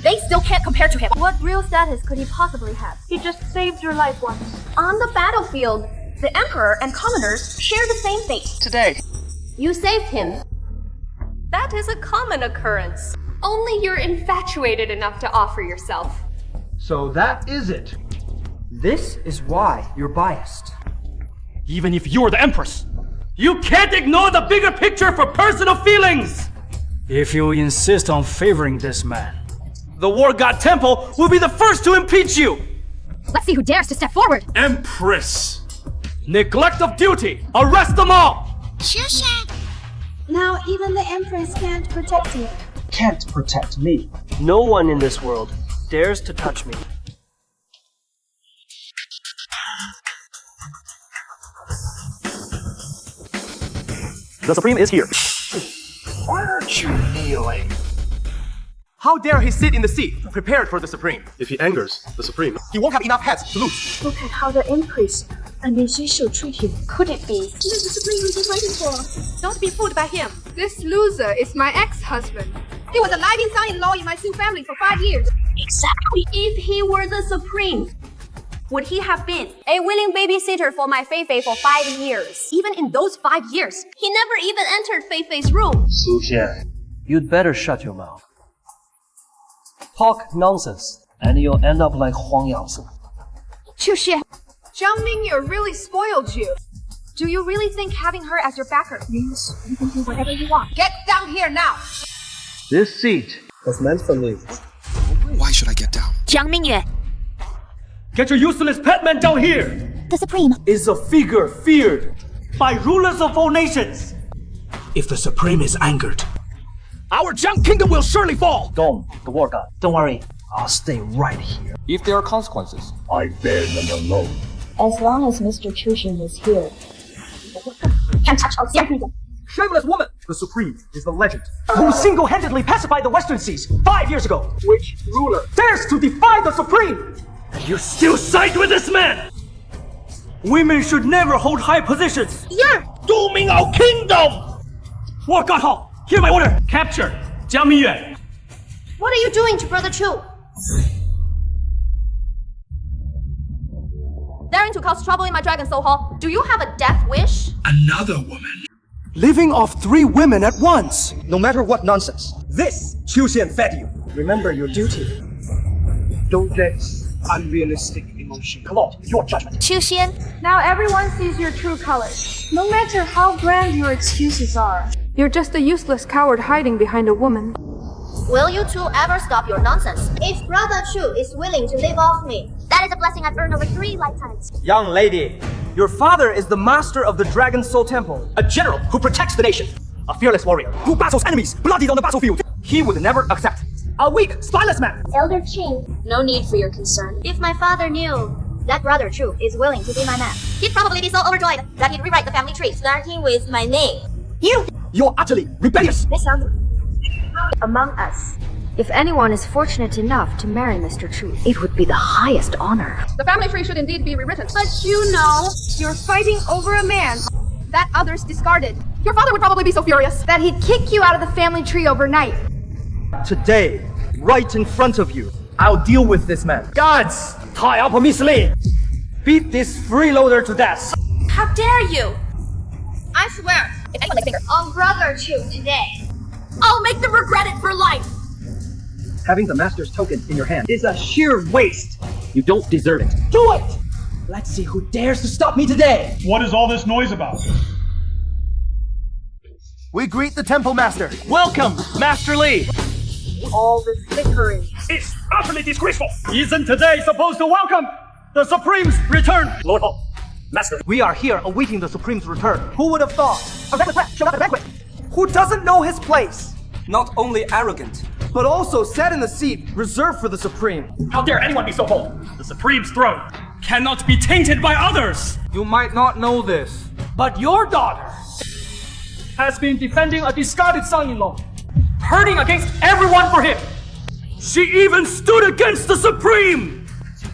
they still can't compare to him. What real status could he possibly have? He just saved your life once. On the battlefield, the Emperor and commoners share the same fate. Today, you saved him. That is a common occurrence. Only you're infatuated enough to offer yourself. So that is it. This is why you're biased. Even if you're the Empress, you can't ignore the bigger picture for personal feelings! If you insist on favoring this man, the War God Temple will be the first to impeach you! Let's see who dares to step forward. Empress! Neglect of duty! Arrest them all! Now even the Empress can't protect you. can't protect me. No one in this world dares to touch me. the Supreme is here. Why aren't you kneeling? How dare he sit in the seat prepared for the Supreme? If he angers the Supreme, He won't have enough heads to lose. Look at how the Empress and the official treat him. Could it be? This is the Supreme we've been waiting for. Don't be fooled by him. This loser is my ex-husband. He was a living son-in-law in my Sioux family for 5 years. Exactly. If he were the supreme, would he have been A willing babysitter for my Feifei for 5 years. even in those 5 years? He never even entered Feifei's room. Su Xian, you'd better shut your mouth. Talk nonsense, and you'll end up like Huang Yangzi. Zhang Mingyu really spoiled you. Do you really think having her as your backer means you can do whatever you want? Get down here now! This seat was meant for ladies. Why should I get down? Zhang Mingyu. Get your useless pet man down here! The supreme is a figure feared by rulers of all nations. If the Supreme is angered, our Jiang Kingdom will surely fall! Dong, the war god. Don't worry, I'll stay right here. If there are consequences, I bear them alone. As long as Mr. Chushin is here. Can't touch our Jiang Kingdom. Shameless woman! The Supreme is the legend who single-handedly pacified the Western Seas 5 years ago. Which ruler dares to defy the Supreme? And you still side with this man? Women should never hold high positions. Yeah! Dooming our kingdom! War God Hall, hear my order! Capture Jiang Mingyue. What are you doing to Brother Chu? Daring to cause trouble in my Dragon Soul Hall. Do you have a death wish? another woman. Living off 3 women at once! No matter what nonsense. This Qiu Xian fed you. Remember your duty. Don't let unrealistic emotion cloud your judgment. Qiu Xian. Now everyone sees your true colors. No matter how grand your excuses are, you're just a useless coward hiding behind a woman. Will you two ever stop your nonsense? If Brother Chu is willing to live off me, that is a blessing I've earned over 3 lifetimes. Young lady, your father is the master of the Dragon Soul Temple. A general who protects the nation. A fearless warrior who battles enemies bloodied on the battlefield. He would never accept a weak, spineless man. Elder Qing, No need for your concern. if my father knew that Brother Chu is willing to be my man, he'd probably be so overjoyed that he'd rewrite the family tree, starting with my name. You're utterly rebellious. Among us, if anyone is fortunate enough to marry Mr. Chu, it would be the highest honor. The family tree should indeed be rewritten. But you know, you're fighting over a man that others discarded. Your father would probably be so furious that he'd kick you out of the family tree overnight. Today, right in front of you, I'll deal with this man. Guards, tie up Miss Lee. Beat this freeloader to death. How dare you! I swear, If anyone makes a finger on Brother Chu today, I'll make them regret it for life! Having the master's token in your hand is a sheer waste. You don't deserve it. Do it! Let's see who dares to stop me today. what is all this noise about? We greet the temple master. Welcome, Master Li. all this bickering. It's utterly disgraceful. Isn't today supposed to welcome the Supreme's return? Lord Hall, Master. We are here awaiting the Supreme's return. Who would have thought? A banquet shall not a banquet. Who doesn't know his place? Not only arrogant, but also sat in the seat reserved for the Supreme. How dare anyone be so bold? The Supreme's throne cannot be tainted by others. You might not know this, But your daughter has been defending a discarded son-in-law, hurting against everyone for him. She even stood against the Supreme.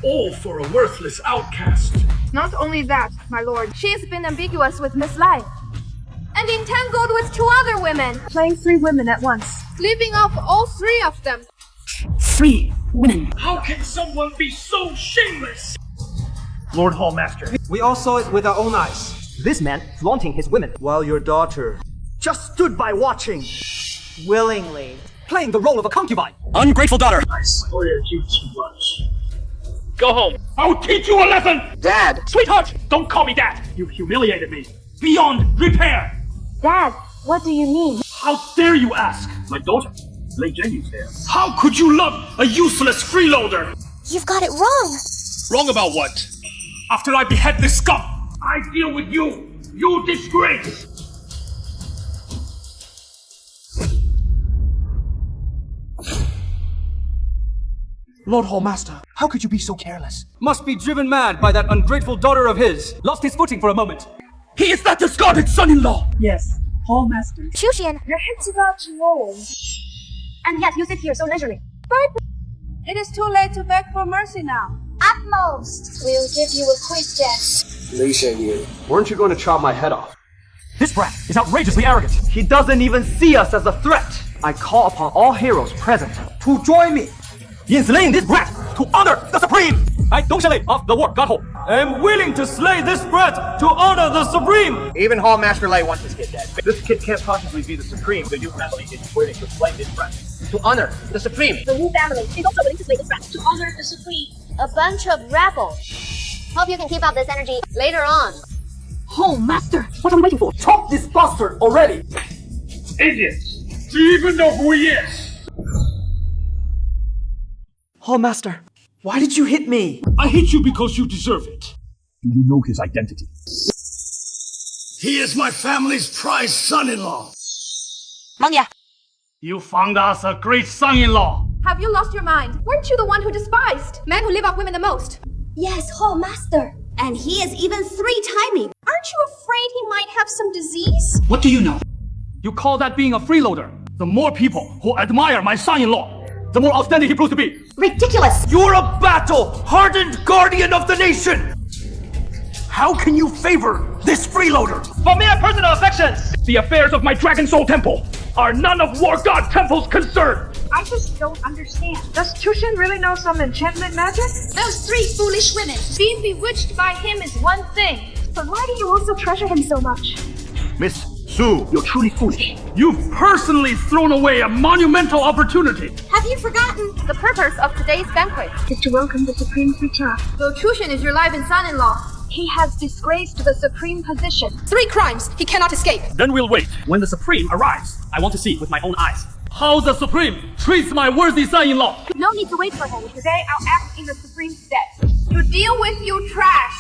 All for a worthless outcast. Not only that, my lord, she's been ambiguous with Miss Lai. And entangled with 2 other women. Playing 3 women at once. Leaving off all 3 of them. 3 women. How can someone be so shameless? Lord Hall, Master. we all saw it with our own eyes. This man flaunting his women While your daughter just stood by watching, willingly, playing the role of a concubine. Ungrateful daughter. I spoiled you too much. Go home. I'll teach you a lesson. Dad! Sweetheart, don't call me dad. You humiliated me beyond repair. Dad, what do you mean? How dare you ask? My daughter, Lei Jenny, is there. How could you love a useless freeloader? You've got it wrong. Wrong about what? After I behead this scum, I deal with you. You disgrace. Lord Hall Master, how could you be so careless? Must be driven mad by that ungrateful daughter of his. Lost his footing for a moment. He is that discarded son-in-law. Yes, Hall Master. Qiuxian, Your head's about to roll. and yet you sit here so leisurely. But it is too late to beg for mercy now. At most, we'll give you a quick death. Weren't you going to chop my head off? This brat is outrageously arrogant. He doesn't even see us as a threat. I call upon all heroes present to join me in slaying this brat to honor the Supreme. I, Dongshale of the War God Ho, am willing to slay this brat to honor the Supreme. Even Hall Master Lei wants this kid dead. This kid can't possibly be the Supreme. The Yu family is willing to slay this brat. To honor the Supreme. The Wu family is also willing to slay this brat to honor the Supreme. A bunch of rebels. Hope you can keep up this energy later on. Oh, Master! What are we waiting for? Chop this bastard already! Idiots! Do you even know who he is? Oh, Master, why did you hit me? I hit you because you deserve it. Do you know his identity? He is my family's prized son-in-law. Mangya. You found us a great son-in-law. Have you lost your mind? Weren't you the one who despised men who live off women the most? Yes, Hall Master. And he is even 3-timing. Aren't you afraid he might have some disease? What do you know? You call that being a freeloader? The more people who admire my son-in-law, the more outstanding he proves to be. Ridiculous! You're a battle-hardened guardian of the nation! How can you favor this freeloader? For mere personal affections! The affairs of my Dragon Soul Temple are none of War God Temple's concern! I just don't understand. Does Tushin really know some enchantment magic? Those 3 foolish women. Being bewitched by him is one thing. But why do you also treasure him so much? Miss Su, you're truly foolish. You've personally thrown away a monumental opportunity. Have you forgotten the purpose of today's banquet? Is to welcome the Supreme's return. Though Tushin is your live-in son-in-law, He has disgraced the Supreme position. 3 crimes he cannot escape. Then we'll wait. When the Supreme arrives, I want to see with my own eyes how the Supreme treats my worthy son-in-law. No need to wait for him. Today I'll act in the Supreme's stead. To deal with you trash.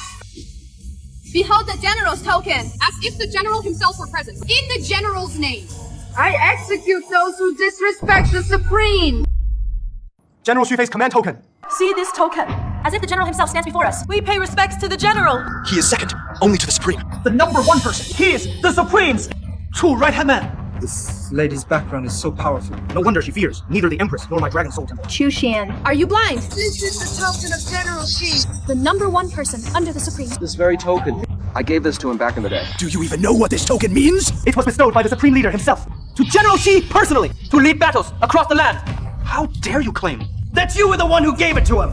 Behold the General's token, as if the General himself were present. In the General's name. I execute those who disrespect the Supreme. General Xu Fei's command token. See this token? As if the General himself stands before us. We pay respects to the General. He is second, only to the Supreme. The #1 person. He is the Supreme's true right-hand man. This lady's background is so powerful. No wonder she fears neither the Empress nor my Dragon Soul Temple. Tushin, are you blind? This is the token of General Xi. The #1 person under the Supreme. This very token. I gave this to him back in the day. Do you even know what this token means? It was bestowed by the Supreme Leader himself to General Xi personally to lead battles across the land. How dare you claim that you were the one who gave it to him?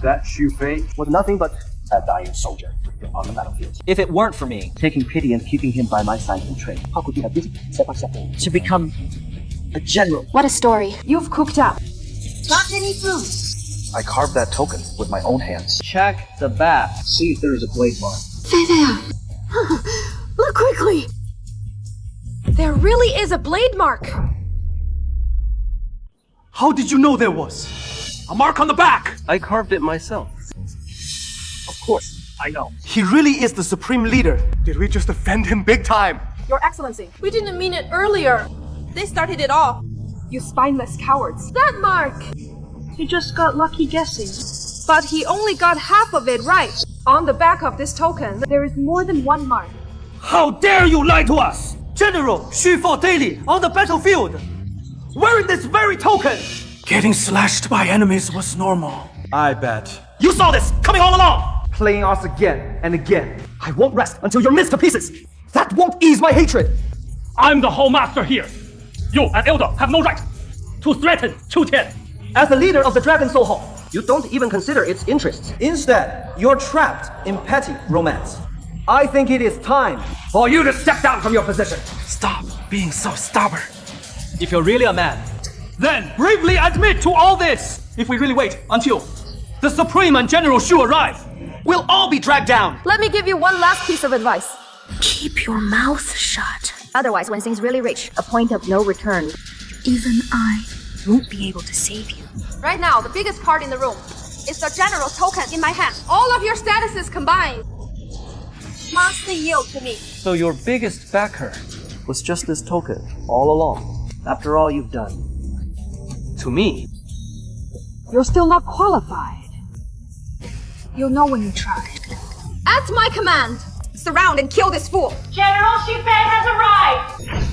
That Xu Fei was nothing but a dying soldier on the battlefield. If it weren't for me taking pity and keeping him by my side in trade, how could you have visited step by step to become a general? What a story. You've cooked up. Got any food? I carved that token with my own hands. Check the back. See if there is a blade mark. There. Look quickly. There really is a blade mark. How did you know there was a mark on the back? I carved it myself. Of course, I know. He really is the Supreme Leader. Did we just offend him big time? Your Excellency, we didn't mean it earlier. They started it all. You spineless cowards. That mark! He just got lucky guessing. But he only got half of it right. On the back of this token, there is more than 1 mark. How dare you lie to us! General Xu fought daily on the battlefield, wearing this very token! Getting slashed by enemies was normal. I bet. You saw this coming all along! Playing us again and again. I won't rest until you're minced to pieces. That won't ease my hatred. I'm the Hall Master here. You, an elder, have no right to threaten Chu Tian. As the leader of the Dragon Soul Hall, You don't even consider its interests. instead, you're trapped in petty romance. I think it is time for you to step down from your position. Stop being so stubborn. If you're really a man, then bravely admit to all this. If we really wait until the Supreme and General Xu arrive, we'll all be dragged down. Let me give you one last piece of advice. Keep your mouth shut. Otherwise, when things really reach a point of no return, Even I won't be able to save you. Right now, the biggest part in the room is the General's token in my hand. All of your statuses combined must yield to me. So your biggest backer was just this token all along, after all you've done. To me. you're still not qualified. You'll know when you try. At my command, surround and kill this fool. General Xu Fei has arrived!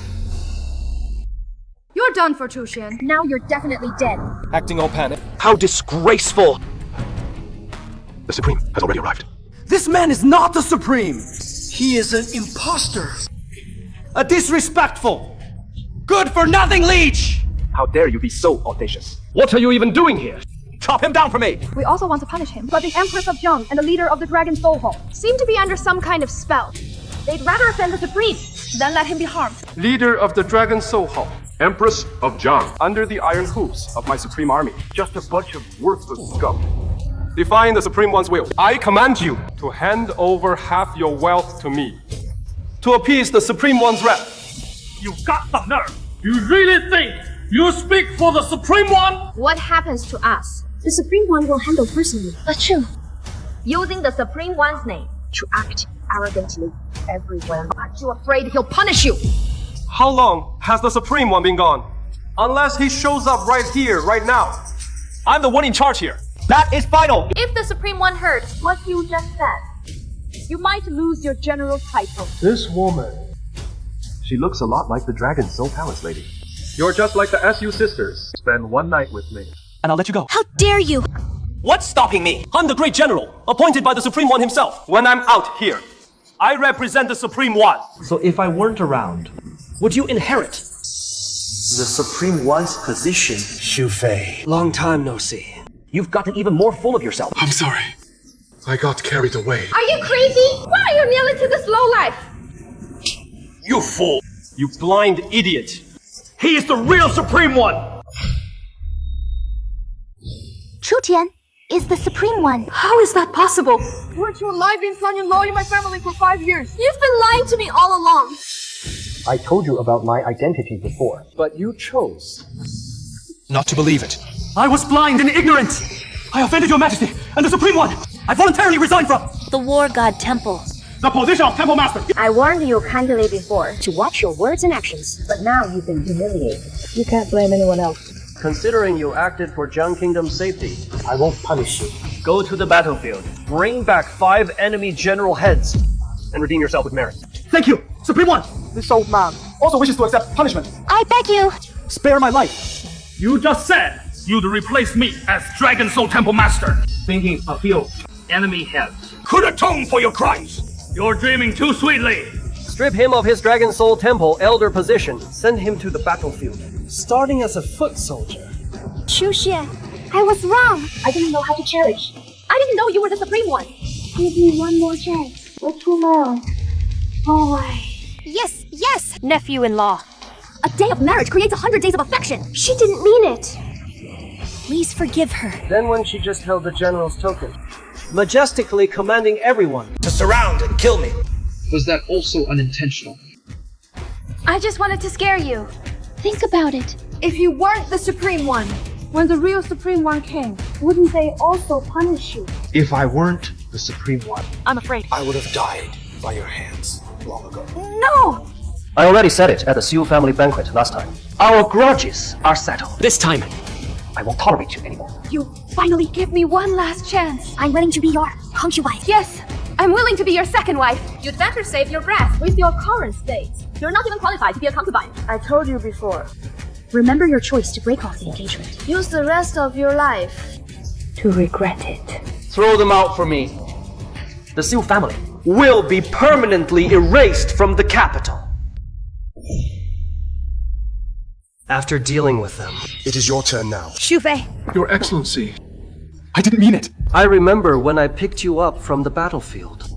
You're done for Tushin. Now you're definitely dead. Acting all panic. How disgraceful! The Supreme has already arrived. This man is not the Supreme. He is an imposter. A disrespectful, good-for-nothing leech. How dare you be so audacious? What are you even doing here? Chop him down for me! We also want to punish him, but the Empress of Zheng and the leader of the Dragon Soul Hall seem to be under some kind of spell. They'd rather offend the Supreme than let him be harmed. Leader of the Dragon Soul Hall, Empress of Zhang, under the iron hooves of my Supreme Army. Just a bunch of worthless scum. Defying the Supreme One's will, I command you to hand over half your wealth to me. To appease the Supreme One's wrath. You've got some nerve! You really think you speak for the Supreme One? What happens to us? The Supreme One will handle personally. But true. Using the Supreme One's name To act arrogantly everywhere. Aren't you afraid he'll punish you? How long has the Supreme One been gone? Unless he shows up right here, right now. I'm the one in charge here. That is final! If the Supreme One heard What you just said, you might lose your general title. This woman. She looks a lot like the Dragon Soul Palace lady. You're just like the SU sisters. Spend one night with me. And I'll let you go. How dare you! What's stopping me? I'm the great general, appointed by the Supreme One himself. When I'm out here, I represent the Supreme One. So if I weren't around, would you inherit The Supreme One's position? Xu Fei? Long time no see. You've gotten even more full of yourself. I'm sorry. I got carried away. Are you crazy? Why are you kneeling to this lowlife? You fool! You blind idiot! He is the real Supreme One! Chu Tian is the Supreme One. How is that possible? Weren't you alive being son-in-law in my family for 5 years? You've been lying to me all along. I told you about my identity before, but you chose not to believe it. I was blind and ignorant! I offended your majesty and the Supreme One! I voluntarily resigned from The War God Temple. the position of Temple Master! I warned you kindly before. To watch your words and actions. But now you've been humiliated. You can't blame anyone else. Considering you acted for Jiang Kingdom's safety, I won't punish you. go to the battlefield, bring back 5 enemy general heads, and redeem yourself with merit. Thank you, Supreme One! This old man also wishes to accept punishment. I beg you. Spare my life! You just said you'd replace me as Dragon Soul Temple Master. Thinking a few enemy heads could atone for your crimes. You're dreaming too sweetly. Strip him of his Dragon Soul Temple elder position. Send him to the battlefield. Starting as a foot soldier. Chu Xie, I was wrong. I didn't know how to cherish. I didn't know you were the Supreme One. Give me one more chance. We're too low. Boy. Yes, yes, nephew-in-law. A day of marriage creates 100 days of affection. She didn't mean it. Please forgive her. Then when she just held the general's token, majestically commanding everyone to surround and kill me. Was that also unintentional? I just wanted to scare you. Think about it. If you weren't the Supreme One, when the real Supreme One came, wouldn't they also punish you? If I weren't the Supreme One, I'm afraid. I would have died by your hands long ago. No! I already said it at the Sioux family banquet last time. Our grudges are settled. This time, I won't tolerate you anymore. You finally give me one last chance. I'm willing to be your concubine. Yes, I'm willing to be your second wife. you'd better save your breath. With your current state, you're not even qualified to be a concubine. I told you before. Remember your choice to break off the engagement. Use the rest of your life to regret it. Throw them out for me. The Sioux family will be permanently erased from the capital. After dealing with them, It is your turn now. Xu Fei. Your Excellency, I didn't mean it. I remember when I picked you up from the battlefield.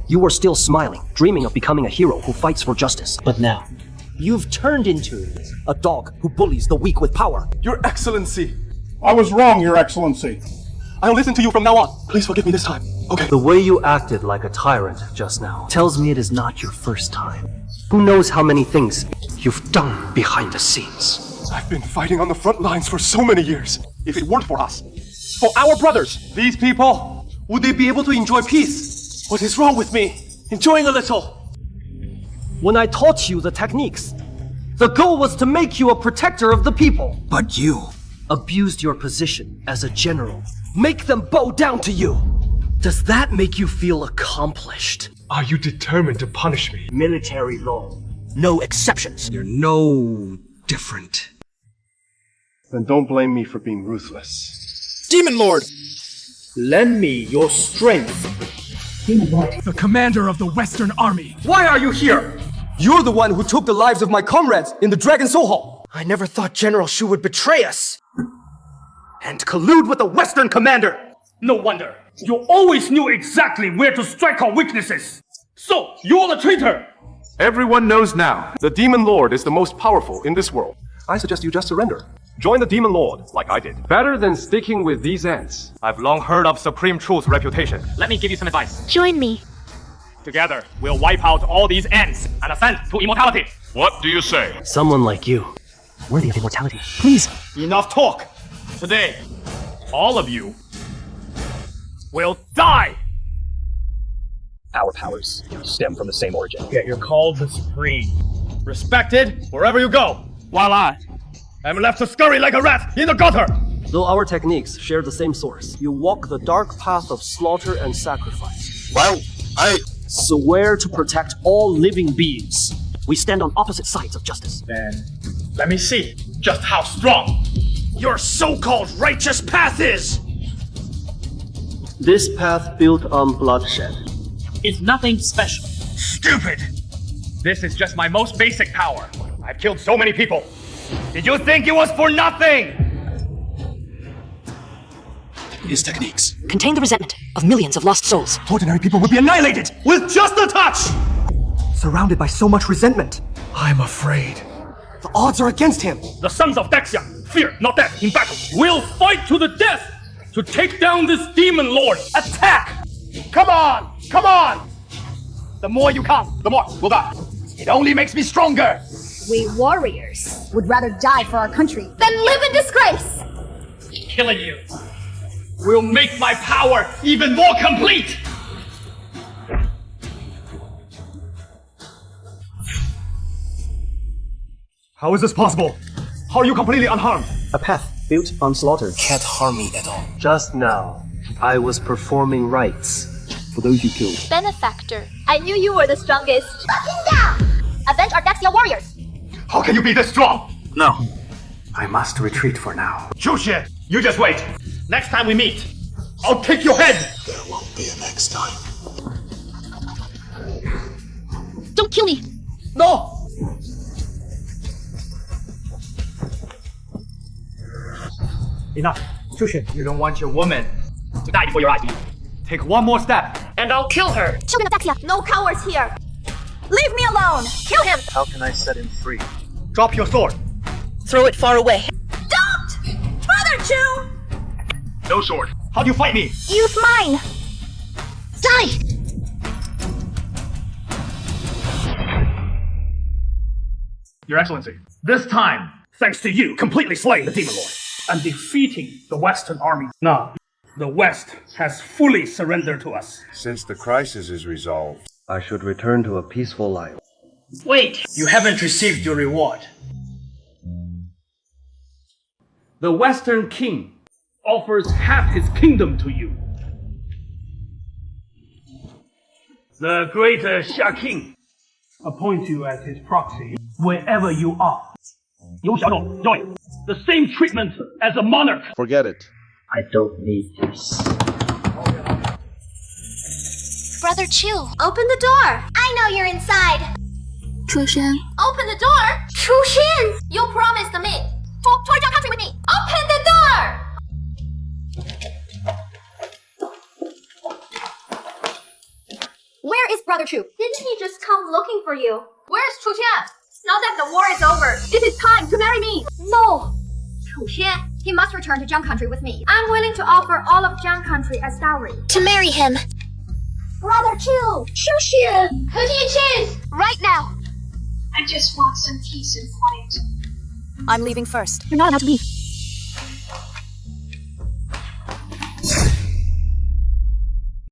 You were still smiling, dreaming of becoming a hero who fights for justice. But now, you've turned into a dog who bullies the weak with power. Your Excellency, I was wrong, Your Excellency. I'll listen to you from now on. Please forgive me this time. Okay. The way you acted like a tyrant just now tells me it is not your first time. Who knows how many things you've done behind the scenes. I've been fighting on the front lines for so many years. If it weren't for us, for our brothers, these people, would they be able to enjoy peace? What is wrong with me? Enjoying a little. When I taught you the techniques, the goal was to make you a protector of the people. But you Abused your position as a general. Make them bow down to you. Does that make you feel accomplished? Are you determined to punish me? military law. No exceptions. You're no different. Then don't blame me for being ruthless. Demon Lord! Lend me your strength. The commander of the Western Army. Why are you here? You're the one who took the lives of my comrades in the Dragon Soul Hall. I never thought General Shu would betray us. and collude with the Western commander. No wonder. You always knew exactly where to strike our weaknesses. So, you're the traitor. Everyone knows now. The Demon Lord is the most powerful in this world. I suggest you just surrender. Join the Demon Lord, like I did. Better than sticking with these ants. I've long heard of Supreme Truth's reputation. Let me give you some advice. Join me. Together, we'll wipe out all these ants and ascend to immortality. What do you say? Someone like you, worthy of immortality. Please. Enough talk. Today, all of you will die. Our powers stem from the same origin. Yet you're called the Supreme. Respected wherever you go, while I am left to scurry like a rat in the gutter. Though our techniques share the same source, you walk the dark path of slaughter and sacrifice. Well, I swear to protect all living beings. We stand on opposite sides of justice. Then, let me see just how strong your so-called righteous path is. This path built on bloodshed is nothing special. Stupid! This is just my most basic power. I've killed so many people. Did you think it was for nothing? His techniques contain the resentment of millions of lost souls. Ordinary people would be annihilated with just a touch! Surrounded by so much resentment. I'm afraid. The odds are against him. The sons of Dexia, fear not death in battle, will fight to the death to take down this demon lord. Attack! Come on! Come on! The more you come, the more we'll die. It only makes me stronger. We warriors would rather die for our country than live in disgrace. Killing you will make my power even more complete. How is this possible? How are you completely unharmed? A path built on slaughter can't harm me at all. Just now, I was performing rites for those you killed. Benefactor. I knew you were the strongest. Fucking down! Avenge our Dexia warriors! How can you be this strong? No. I must retreat for now. Chuxie, you just wait. Next time we meet, I'll take your head. There won't be a next time. Don't kill me. No! Enough. Chuxie, you don't want your woman to die before your eyes. Take one more step, and I'll kill her. Children of Dexia, no cowards here. Leave me alone. Kill him. How can I set him free? Drop your sword. Throw it far away. Don't! Brother Chu! No sword. How do you fight me? Use mine. Die! Your Excellency, this time, thanks to you completely slaying the Demon Lord and defeating the Western army, now the West has fully surrendered to us. Since the crisis is resolved, I should return to a peaceful life. Wait! You haven't received your reward. The Western King offers half his kingdom to you. The great Xia King appoints you as his proxy wherever you are. You Xiaozhou, join. The same treatment as a monarch. forget it. I don't need this. Brother Chu, open the door. I know you're inside. Chushan. Open the door. Chushin, you promised me to tour your country with me. Open the door. Where is Brother Chu? Didn't he just come looking for you? Where's Chu Xian? Now that the war is over, It is time to marry me. no. Chu Xian, he must return to Jiang country with me. I'm willing to offer all of Jiang country as dowry. To marry him. Brother Chu! Chu Xian! Who do you choose? Right now. I just want some peace and quiet. I'm leaving first. You're not allowed to leave.